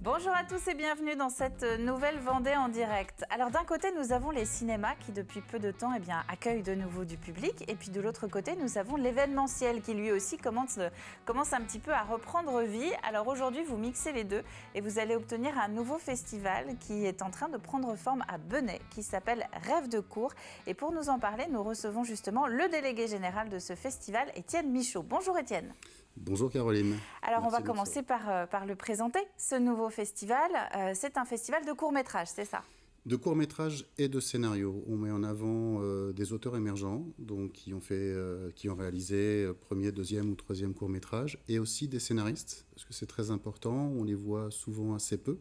Bonjour à tous et bienvenue dans cette nouvelle Vendée en direct. Alors d'un côté, nous avons les cinémas qui depuis peu de temps accueillent de nouveau du public. Et puis de l'autre côté, nous avons l'événementiel qui lui aussi commence un petit peu à reprendre vie. Alors aujourd'hui, vous mixez les deux et vous allez obtenir un nouveau festival qui est en train de prendre forme à Benay, qui s'appelle Rêve de cour. Et pour nous en parler, nous recevons justement le délégué général de ce festival, Étienne Michaud. Bonjour Étienne. Bonjour Caroline. Alors on va commencer par le présenter, ce nouveau festival. C'est un festival de courts-métrages, c'est ça ? De courts-métrages et de scénarios. On met en avant des auteurs émergents, donc qui ont réalisé premier, deuxième ou troisième court-métrage, et aussi des scénaristes, parce que c'est très important, on les voit souvent assez peu.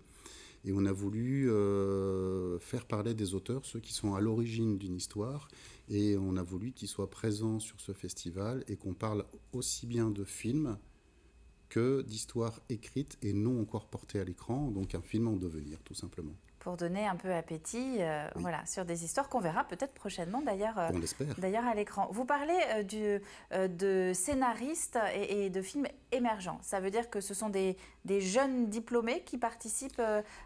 Et on a voulu faire parler des auteurs, ceux qui sont à l'origine d'une histoire, et on a voulu qu'ils soient présents sur ce festival et qu'on parle aussi bien de films que d'histoires écrites et non encore portées à l'écran, donc un film en devenir tout simplement. Pour donner un peu appétit Oui. voilà, sur des histoires qu'on verra peut-être prochainement On l'espère. d'ailleurs à l'écran. Vous parlez de scénaristes et de films émergents. Ça veut dire que ce sont des jeunes diplômés qui participent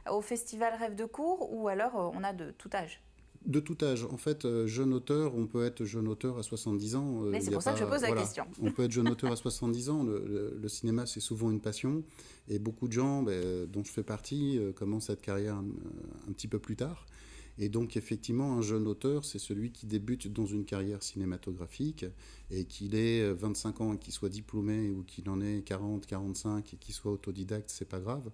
au festival Rêve de cour ou alors on a de tout âge ? De tout âge. En fait, jeune auteur, on peut être jeune auteur à 70 ans. Mais c'est pour ça que je pose la question. On peut être jeune auteur à 70 ans. Le cinéma, c'est souvent une passion. Et beaucoup de gens, dont je fais partie, commencent cette carrière un petit peu plus tard. Et donc, effectivement, un jeune auteur, c'est celui qui débute dans une carrière cinématographique et qu'il ait 25 ans et qu'il soit diplômé ou qu'il en ait 40, 45 et qu'il soit autodidacte, c'est pas grave.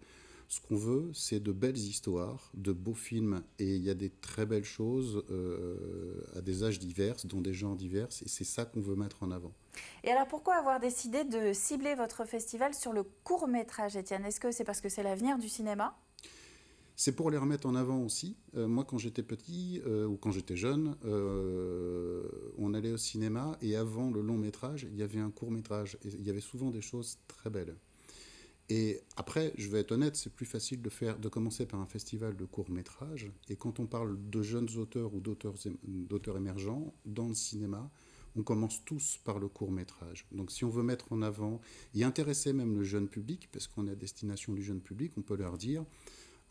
Ce qu'on veut, c'est de belles histoires, de beaux films, et il y a des très belles choses à des âges divers, dans des genres divers, et c'est ça qu'on veut mettre en avant. Et alors pourquoi avoir décidé de cibler votre festival sur le court-métrage, Étienne ? Est-ce que c'est parce que c'est l'avenir du cinéma ? C'est pour les remettre en avant aussi. Moi, quand j'étais petit ou quand j'étais jeune, on allait au cinéma, et avant le long-métrage, il y avait un court-métrage, et il y avait souvent des choses très belles. Et après, je vais être honnête, c'est plus facile de commencer par un festival de courts-métrages. Et quand on parle de jeunes auteurs ou d'auteurs émergents dans le cinéma, on commence tous par le court-métrage. Donc si on veut mettre en avant et intéresser même le jeune public, parce qu'on est à destination du jeune public, on peut leur dire,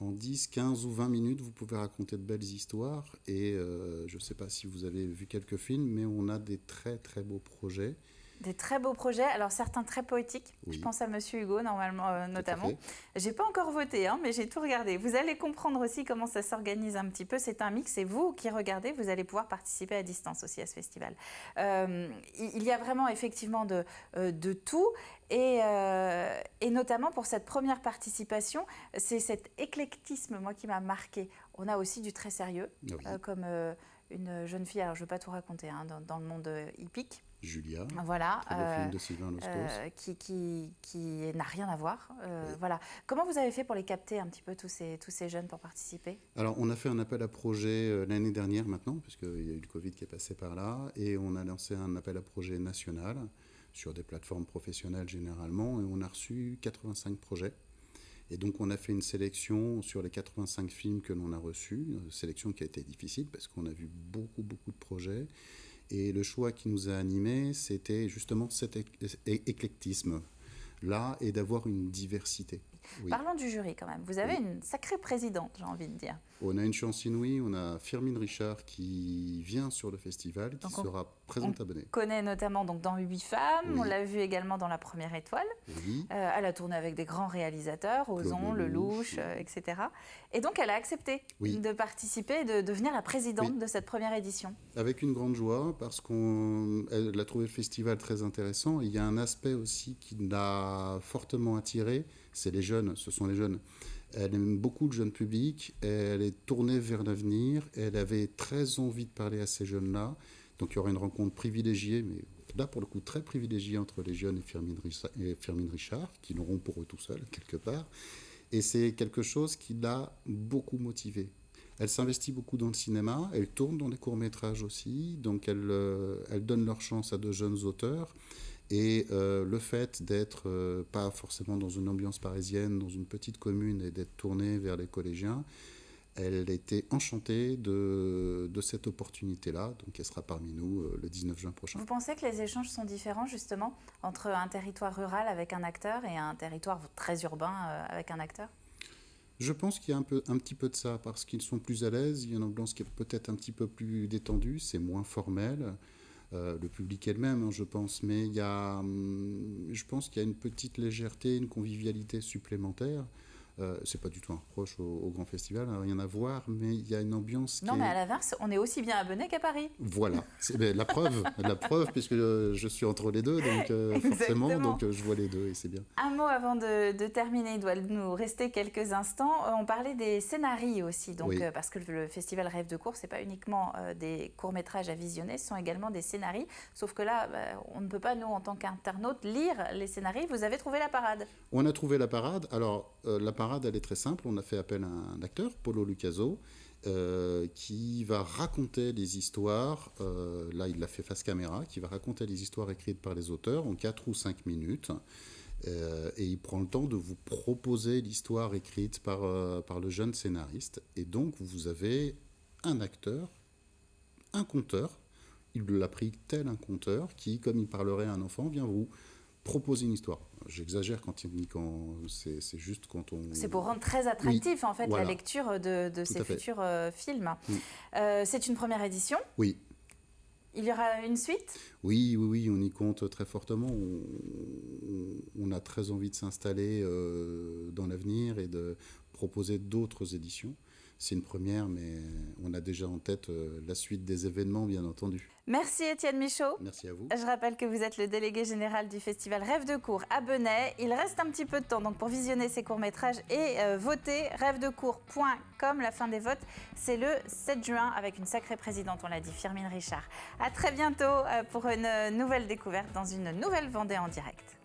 en 10, 15 ou 20 minutes, vous pouvez raconter de belles histoires. Et je ne sais pas si vous avez vu quelques films, mais on a des très très beaux projets. Des très beaux projets, alors certains très poétiques. Oui. Je pense à Monsieur Hugo, notamment. J'ai pas encore voté, mais j'ai tout regardé. Vous allez comprendre aussi comment ça s'organise un petit peu. C'est un mix et vous qui regardez, vous allez pouvoir participer à distance aussi à ce festival. Il y a vraiment effectivement de tout et notamment pour cette première participation, c'est cet éclectisme, moi, qui m'a marqué. On a aussi du très sérieux, Oui. comme une jeune fille, alors je ne veux pas tout raconter, dans le monde hippique. Julia, voilà, très beau film de Sylvain Loscos. qui n'a rien à voir. Oui. Voilà. Comment vous avez fait pour les capter un petit peu, tous ces jeunes, pour participer ? Alors, on a fait un appel à projet l'année dernière maintenant, puisqu'il y a eu le Covid qui est passé par là, et on a lancé un appel à projet national sur des plateformes professionnelles généralement, et on a reçu 85 projets. Et donc, on a fait une sélection sur les 85 films que l'on a reçus, une sélection qui a été difficile parce qu'on a vu beaucoup, beaucoup de projets. Et le choix qui nous a animés, c'était justement cet éclectisme-là et d'avoir une diversité. Oui. Parlons du jury quand même. Vous avez une sacrée présidente, j'ai envie de dire. On a une chance inouïe, on a Firmin Richard qui vient sur le festival, qui sera présente à Benay. On connaît notamment donc, dans 8 femmes, on l'a vu également dans La Première Étoile. Oui. Elle a tourné avec des grands réalisateurs, Ozon, Lelouch, etc. Et donc elle a accepté de participer, de devenir la présidente de cette première édition. Avec une grande joie, parce qu'elle a trouvé le festival très intéressant. Il y a un aspect aussi qui l'a fortement attirée, c'est les jeunes, ce sont les jeunes. Elle aime beaucoup le jeune public, elle est tournée vers l'avenir, elle avait très envie de parler à ces jeunes-là. Donc il y aura une rencontre privilégiée, mais là pour le coup très privilégiée entre les jeunes et Firmin Richard, qui l'auront pour eux tout seuls, quelque part. Et c'est quelque chose qui l'a beaucoup motivée. Elle s'investit beaucoup dans le cinéma, elle tourne dans les courts-métrages aussi, donc elle donne leur chance à de jeunes auteurs. Et le fait d'être pas forcément dans une ambiance parisienne, dans une petite commune, et d'être tournée vers les collégiens, elle était enchantée de cette opportunité-là. Donc elle sera parmi nous le 19 juin prochain. Vous pensez que les échanges sont différents justement entre un territoire rural avec un acteur et un territoire très urbain avec un acteur ? Je pense qu'il y a un petit peu de ça, parce qu'ils sont plus à l'aise, il y a une ambiance qui est peut-être un petit peu plus détendue, c'est moins formel. Le public est le même, hein, je pense, mais je pense qu'il y a une petite légèreté, une convivialité supplémentaire. C'est pas du tout un reproche au grand festival, hein, rien à voir, mais il y a une ambiance Non, mais à l'inverse, on est aussi bien à Benay qu'à Paris. Voilà, c'est la preuve, puisque je suis entre les deux, donc forcément, donc je vois les deux et c'est bien. Un mot avant de terminer, il doit nous rester quelques instants. On parlait des scénarios aussi, donc, Oui. Parce que le festival Rêve de cour, c'est pas uniquement des courts-métrages à visionner, ce sont également des scénarios. Sauf que là, on ne peut pas, nous, en tant qu'internautes, lire les scénarios. Vous avez trouvé la parade. On a trouvé la parade. Alors, la parade, elle est très simple. On a fait appel à un acteur, Polo Lucaso, qui va raconter les histoires. Là, il l'a fait face caméra, qui va raconter les histoires écrites par les auteurs en 4 ou 5 minutes. Et il prend le temps de vous proposer l'histoire écrite par le jeune scénariste. Et donc, vous avez un acteur, un conteur. Il l'a pris tel un conteur qui, comme il parlerait à un enfant, vient vous proposer une histoire. J'exagère quand c'est juste quand on... C'est pour rendre très attractif, Oui, en fait, voilà. la lecture de ces futurs films. Mm. C'est une première édition. Oui. Il y aura une suite. Oui, on y compte très fortement. On a très envie de s'installer dans l'avenir et de proposer d'autres éditions. C'est une première, mais on a déjà en tête la suite des événements, bien entendu. Merci Étienne Michaud. Merci à vous. Je rappelle que vous êtes le délégué général du festival Rêve de cour à Benay. Il reste un petit peu de temps donc pour visionner ces courts-métrages et voter. rêvedecour.com. La fin des votes, c'est le 7 juin avec une sacrée présidente, on l'a dit, Firmin Richard. À très bientôt pour une nouvelle découverte dans une nouvelle Vendée en direct.